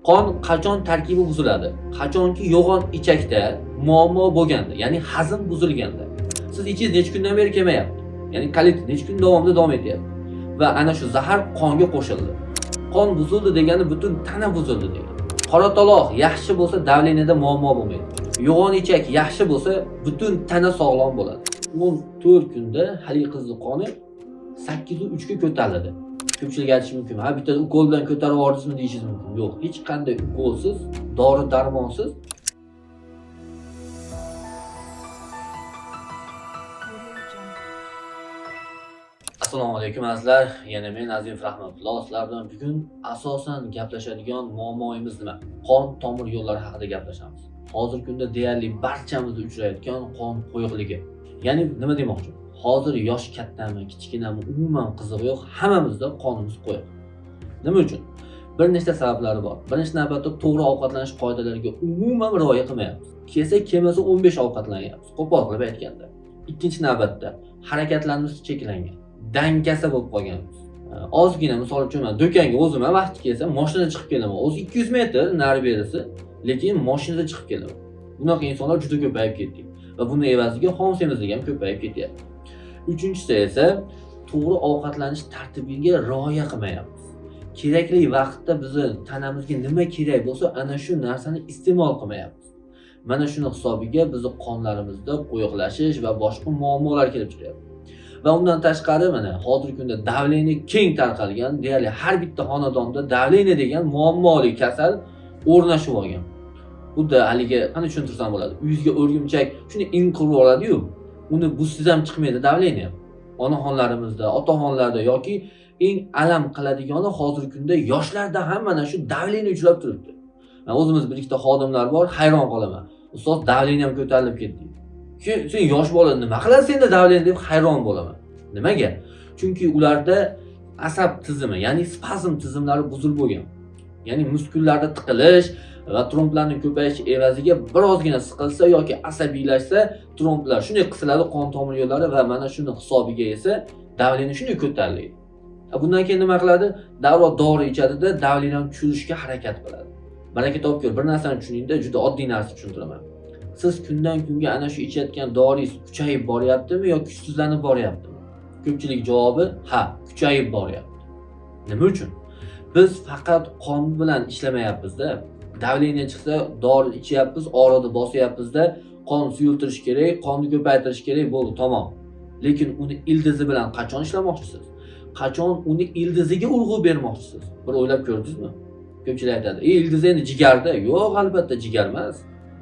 Qon qachon tarkibi buziladi? Qachonki yo'g'on ichakda muammo bo'lganda, ya'ni hazm buzilganda. Siz ichingiz necha kundan beri kelmayapti. Ya'ni kolit necha kun davomida davom etyapti. Va ana shu zahar qonga qo'shildi. Qon buzildi degani butun tana buzildi degani. Qora taloq yaxshi bo'lsa davleniyada muammo bo'lmaydi. Yo'g'on ichak yaxshi bo'lsa butun tana sog'lom bo'ladi. 14 kunda haligi qizning qoni 8.3 ga ko'tariladi. Ko'pchilik aytishi mumkin, ha bitta ukol bilan ko'tarib yubordingizmi deyishingiz mumkin. Yo'q, hech qanday ukolsiz, dori darmonsiz Assalomu alaykum azizlar. Yana men Azim Rahmatulloh. Sizlar bilan bugun asosan gaplashadigan muammoimiz nima? Qon tomir yo'llari haqida gaplashamiz. Hozirgi kunda deyarli barchamizda uchrayotgan qon qo'yiqligi. Ya'ni nima demoqchi? Hozir yosh kattami, kichkinami, umuman qizig'i yo'q, hammamizda qonimiz qo'yiq. Nima uchun? Bir nechta sabablari bor. Birinchi navbatda to'g'ri ovqatlanish qoidalariga umuman rioya qilmayapmiz. Kelsa 15 ovqatlanyapmiz, qo'pol qilib aytganda. Ikkinchi navbatda harakatlarimiz cheklangan. Dangasa bo'lib qolganmiz. Ozgina misol uchun men do'konga o'zim ham vaqti kelsa, mashinada chiqib kelaman. O'zi 200 metr nari berisi, lekin mashinada chiqib kelaman. Bunaqa insonlar juda ko'payib ketdi va buni evaziga xom semizlik ham ko'payib ketyapti. Uchinchisi esa to'g'ri ovqatlanish tartibiga rioya qilmayapmiz. Kerakli vaqtda bizni tanamizga nima kerak bo'lsa, ana shu narsani iste'mol qilmayapmiz. Mana shuni hisobiga bizni qonlarimizda qo'yiqlashish va boshqa muammolar kelib chiqyapti. Va undan tashqari mana hozirgi kunda davleniya keng tarqalgan, deyarli har bitta xonadonda davleniya degan muammoli kasal o'rnashib olgan. Xuddi haligi qani tushuntirsam bo'ladi. Uyingizga o'rgimchak shuni inqirib oladi-yu, uni busiz ham chiqmaydi davleniya. Onaxonlarimizda, otaxonlarda yoki eng alam qiladigani hozirgi kunda yoshlarda ham mana shu davleniya uchrab turibdi. Men o'zimiz bir ikkita xodimlar bor, hayron qolaman. Ustoz davleniya ham ko'tarilib ketdi. Sen yosh bola nima qiladi senda davleniya deb hayron bo'laman. Nimaga? Chunki ularda asab tizimi, ya'ni spazm tizimlari buzilib bo'lgan. Ya'ni muskullarda tiqilish va tromblarning ko'payishi evaziga birozgina siqilsa yoki asabiylashsa, tromblar shunday qisiladi qon tomir yo'llari va mana shuni hisobiga esa davleniya shunday ko'tariladi. Bundan keyin nima qiladi? Darrov dori ichadida davleniyani tushirishga harakat qiladi. Baraka topib bir narsani tushuningda, juda oddiy narsa tushuntiraman. Siz kundan kunga ana shu ichayotgan doringiz kuchayib boryaptimi yoki kuchsizlanib boryaptimi? Ko'pchilik javobi ha, kuchayib boryapti. Nima uchun? Biz faqat qon bilan ishlamayapmiz-da. Davleniya chiqsa, dori ichyapmiz, og'riqni bosyapmiz-da, qon suyultirish kerak, qonni ko'paytirish kerak, bo'ldi, tamom. Lekin uni ildizi bilan qachon ishlamoqchisiz? Qachon uni ildiziga urg'u bermoqchisiz? Bir o'ylab ko'rdingizmi? Ko'pchilik aytadi, ildiz endi jigarda. Yo'q, albatta jigar emas.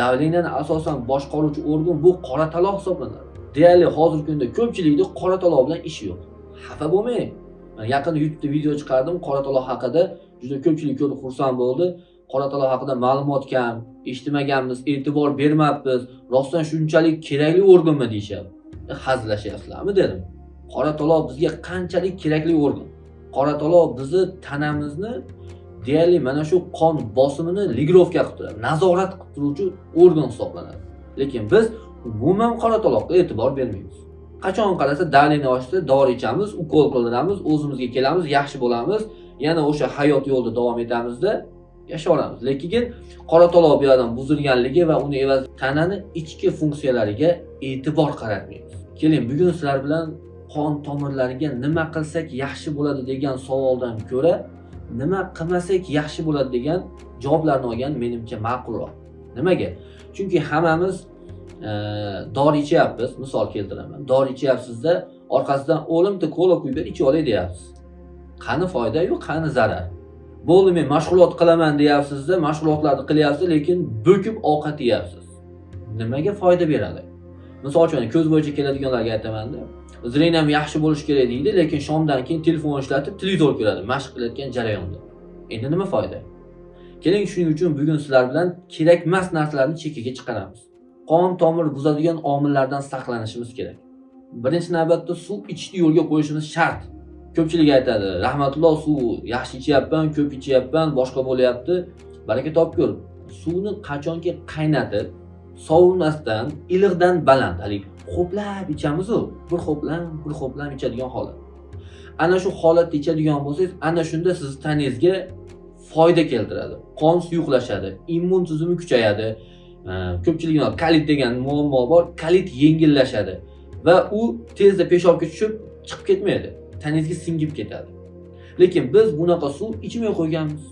Davleniyani asosan boshqaruvchi organ bu qora taloq hisoblanadi. Deyarli hozirgi kunda ko'pchilikda qora taloq bilan ishi yo'q. Xafa bo'lmang. Men yaqinda YouTube'da video chiqardim qora taloq haqida. Juda ko'pchilik ko'rib xursand bo'ldi. Qora taloq haqida ma'lumot kam, eshitmaganmiz, e'tibor bermayapmiz. Rostdan shunchalik kerakli organmi deyshapti. Hazillashyapsizlarmi dedim. Qora taloq bizga qanchalik kerakli organ. Qora taloq bizni tanamizni deyarli mana shu qon bosimini ligrovka qilib turadi, nazorat qilib turuvchi organ hisoblanadi. Lekin biz umuman qora taloqqa e'tibor bermaymiz. Qachon qarasa davleniya oshsa, dori ichamiz, ukol qildiramiz, o'zimizga kelamiz, yaxshi bo'lamiz, yana o'sha hayot yo'lida davom etamizda yashayveramiz. Lekin qora taloq bu yerdan buzilganligi va uni evaz tanani ichki funksiyalariga e'tibor qaratmaymiz. Keling, bugun sizlar bilan qon tomirlariga nima qilsak yaxshi bo'ladi degan savoldan ko'ra nima qilmasak yaxshi bo'ladi degan javoblarni olgan menimcha ma'qulroq. Nimaga? Chunki hammamiz dori ichyapmiz, misol keltiraman. Dori ichyapsizda, orqasidan o'limni kola quyib ichib olay deyapsiz. Qani foyda yo'q, qani zarar. Bo'ldi, men mashg'ulot qilaman deyapsizda, mashg'ulotlarni qilyapsiz, lekin bo'kib ovqat yeyapsiz. Nimaga foyda beradi? Misol uchun ko'z bo'yicha keladiganlarga aytaman-da. Zrenam yaxshi bo'lish kerak deydi, lekin shomdan keyin telefon ishlatib, televizor ko'radi, mashq qilayotgan jarayonda. Endi nima foyda? Keling, shuning uchun bugun sizlar bilan kerakmas narsalarni chekkaga chiqaramiz. Qon tomir buzadigan omillardan saqlanishimiz kerak. Birinchi navbatda suv ichishni yo'lga qo'yishimiz shart. Ko'pchilik aytadi, rahmatulloh suv yaxshi ichyapman, ko'p ichyapman, boshqa bo'lyapti. Baraka topib ko'r. Suvni qachonki qaynatib, sovunmasdan, iliqdan baland, hali xo'plab ichamiz-ku, bir xo'plam ichadigan holat. Ana shu holatda ichadigan bo'lsangiz, ana shunda siz tanangizga foyda keltiradi. Qon suyuqlashadi, immun tizimi kuchayadi. Ko'pchilikning kalit degan muammo bor, kalit yengillashadi va u tezda peshobga tushib chiqib ketmaydi. Tanangizga singib ketadi. Lekin biz bunaqa suv ichmay qo'yganmiz.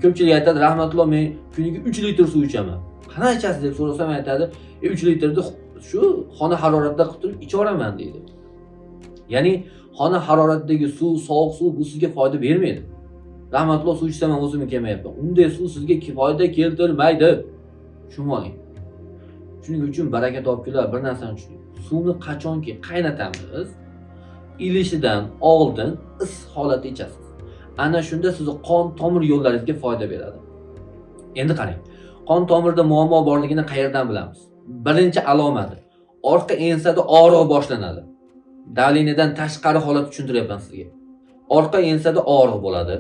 Ko'pchilik aytadi, rahmatulloh, men kuniga 3 litr suv ichaman. Qanday ichasiz deb so'rasam aytadi, 3 litrni shu xona haroratida qilib turib ichaman deydi. Ya'ni xona haroratidagi suv, sovuq suv bu sizga foyda bermaydi. Rahmatulloh, suv ichsam o'zimni kelmayapman. Unday suv sizga foyda keltirmaydi. Tushunib oling. Shuning uchun baraka topinglar, bir narsani tushuning. Suvni qachonki qaynatamiz, ilishidan oldin issiq holatda ichasiz. Ana shunda sizning qon tomir yo'llaringizga foyda beradi. Endi qarang. Qon tomirda muammo borligini qayerdan bilamiz? Birinchi alomati orqa ensada og'riq boshlanadi. Davleniyadan tashqari holat tushuntiryapman sizga. Orqa ensada og'riq bo'ladi.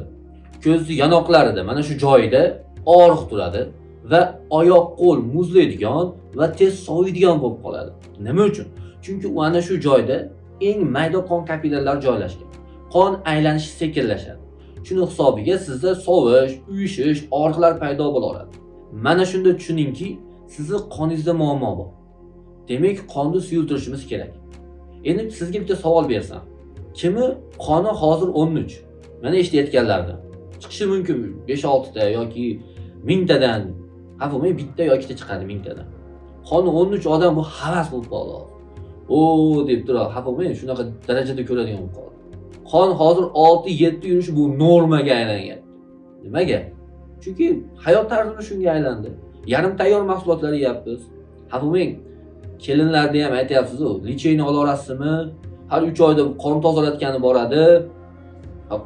Ko'zni yanoqlarida, mana shu joyida og'riq turadi va oyoq qo'l muzlaydigan va tez soviydigan bo'lib qoladi. Nima uchun? Chunki u ana shu joyda eng mayda qon kapillarlari joylashgan. Qon aylanishi sekinlashadi. Shuning hisobiga sizda sovish, uyushish, og'riqlar paydo bo'laveradi. Mana shunda tushuningki, sizning qoningizda muammo bor. Demak, qonni suyultirishimiz kerak. Endi sizga bitta savol bersam, kimi qoni hozir 13? Mana eshitayotganlardan. Chiqishi mumkin 5-6 ta yoki 1000 tadan, bo'lmay bitta yoki ikkita chiqadi 1000 tadan. Qoni 13 odam bu havas bo'lib qoldi. O deb turadi, bo'lmay shunaqa darajada ko'radigan bo'lib qoldi. Qon hozir 6-7 yurishi bu normaga aylangan. Nimaga? Chunki hayot tarzimiz shunga aylandi. Yarim tayyor mahsulotlar yeyapmiz. Bo'lmay kelinlarda ham aytayapsiz-ku, licheyni olarasizmi? Har 3 oyda qon tozalatgani boradi.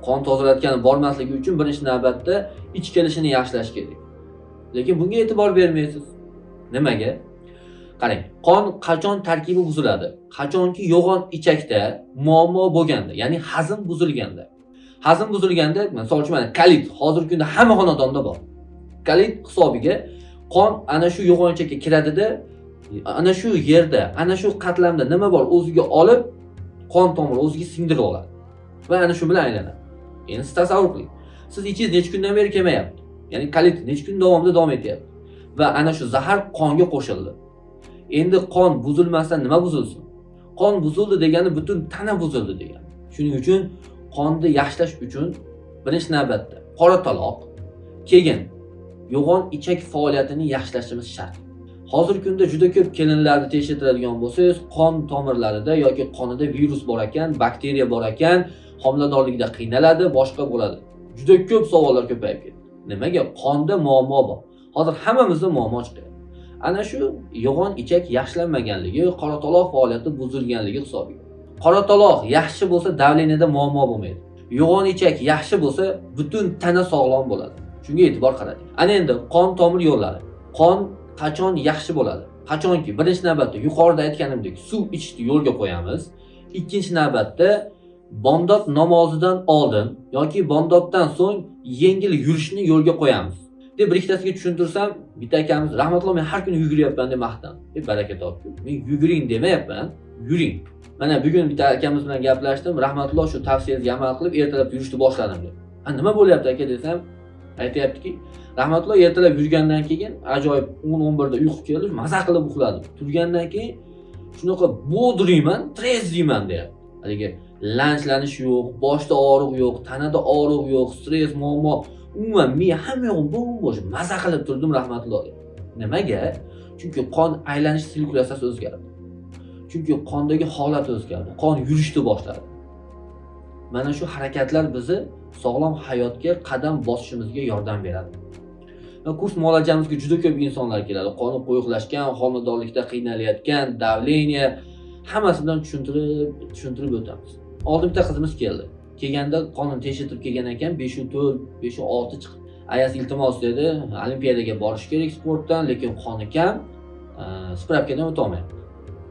Qon tozalatgani bormasligi uchun birinchi navbatda ich kelishini yaxshilash kerak. Lekin bunga e'tibor bermaysiz. Nimaga? Qarang, qon qachon tarkibi buziladi? Qachonki yo'g'on ichakda muammo bo'lganda, ya'ni hazm buzilganda. Hazm buzilganda, masalan, mana kalit hozirgi kunda hamma xonadonda bor. Kalit hisobiga qon ana shu yo'g'on ichakka kiradida, ana shu yerda, ana shu qatlamda nima bor o'ziga olib, qon tomiri o'ziga singdirib oladi. Va ana shu bilan aylanadi. Endi siz tasavvur qiling. Siz ichingiz necha kundan beri kelmayapti. Ya'ni kalit necha kun davomida davom etyapti. Va ana shu zahar qonga qo'shildi. Endi qon buzilmasdan nima buzilsin? Qon buzildi degani butun tana buzildi degani. Shuning uchun qonni yaxshilash uchun birinchi navbatda qora taloq, keyin yo'g'on ichak faoliyatini yaxshilashimiz shart. Hozirgi kunda juda ko'p kelinlarni tekshirtiradigan bo'lsangiz, qon tomirlarida yoki qonida virus bor ekan, bakteriya bor ekan, homiladorlikda qiynaladi, boshqa bo'ladi. Juda ko'p savollar ko'payib ketdi. Nimaga? Qonda muammo bor. Hozir hammamizda muammo chiqadi. Ana shu yo'g'on ichak yaxshilanmaganligi, qora taloq faoliyati buzilganligi hisobiga. Qora taloq yaxshi bo'lsa, davleniyada muammo bo'lmaydi. Yo'g'on ichak yaxshi bo'lsa, butun tana sog'lom bo'ladi. Shunga e'tibor qarating. Ana endi qon tomir yo'llari. Qon qachon yaxshi bo'ladi? Qachonki birinchi navbatda yuqorida aytganimdek suv ichishni yo'lga qo'yamiz. Ikkinchi navbatda bomdod namozidan oldin yoki bomdoddan so'ng yengil yurishni yo'lga qo'yamiz. Deb bir ikkitasiga tushuntirsam, bitta akamiz, rahmatulloh, men har kuni yuguryapman deb maqtan. Baraka toping. Men yuguring demayapman, yuring. Mana bugun bitta akamiz bilan gaplashdim, rahmatulloh shu tavsiyangizga amal qilib ertalab yurishni boshladim deb. Nima bo'lyapti aka desam, aytayaptiki, rahmatulloh ertalab yurgandan keyin ajoyib 10-11 da uyqu keldi, maza qilib uxladim. Turgandan keyin shunaqa bo'driyman, treziyman deyapti. Haligi lanchlanish yo'q, boshda og'riq yo'q, tanada og'riq yo'q, stress, muammo, umuman men hamma yo'g'im bo'sh, maza qilib turdim rahmatulloh. Nimaga? Chunki qon aylanish sirkulyatsiyasi o'zgardi. Chunki qondagi holat o'zgardi. Qon yurishni boshladi. Mana shu harakatlar bizni sog'lom hayotga qadam bosishimizga yordam beradi. Kurs muolajamizga juda ko'p insonlar keladi. Qoni qo'yiqlashgan, homiladorlikda qiynalayotgan, davleniya, hammasi bilan tushuntirib o'tamiz. Oldin bitta qizimiz keldi. Kelganda qonini tekshirtirib kelgan ekan, 5.4, 5.6 chiqdi. Ayas iltimos dedi, olimpiadaga borish kerak sportdan, lekin qoni kam, spravkadan o'ta olmayapti.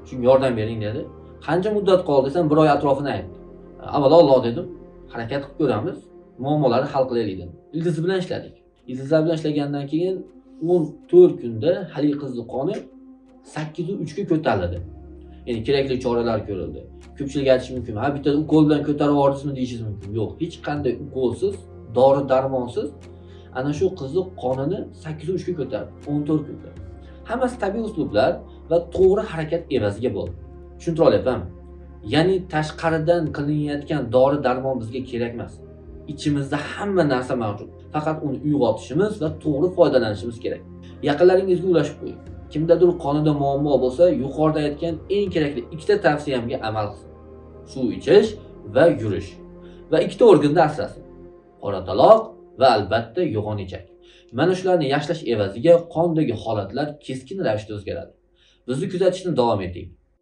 Shunga yordam bering dedi. Qancha muddat qoldi desam, 1 oy atrofini aytdi. Avvalo Alloh dedim, harakat qilib ko'ramiz, muammolarni hal qilaylik dedim. Ildiz bilan ishladik. Ildizlar bilan ishlagandan keyin 14 kunda haligi qizning qoni 8.3 ga ko'tarildi. Ya'ni kerakli choralar ko'rildi. Ko'pchilik aytishi mumkin, ha bitta ukol bilan ko'tarib yubordingizmi deyishingiz mumkin. Yo'q, hech qanday ukolsiz dori darmonsiz ana shu qizni qonini 8.3 ga ko'tardi, 14 kunda. Hammasi tabiiy uslublar va to'g'ri harakat evaziga bo'ldi. Tushuntira olyapmanmi? Ya'ni tashqaridan qilinayotgan dori darmon bizga kerak emas. İçimizde hamma narsa mavjud. Faqat uni uyg'otishimiz va to'g'ri foydalanishimiz kerak. Yaqinlaringizga ulashib qo'ying. Kimdadir qonida muammo bo'lsa, yuqorida aytgan eng kerakli ikkita tavsiyamga amal qilsin. Suv ichish va yurish. Va ikkita organda asrasin. Qorataloq va albatta yo'g'on ichak. Mana shularni yaxshilash evaziga qondagi holatlar keskin ravishda o'zgaradi. Bizni kuzatishni davom eting.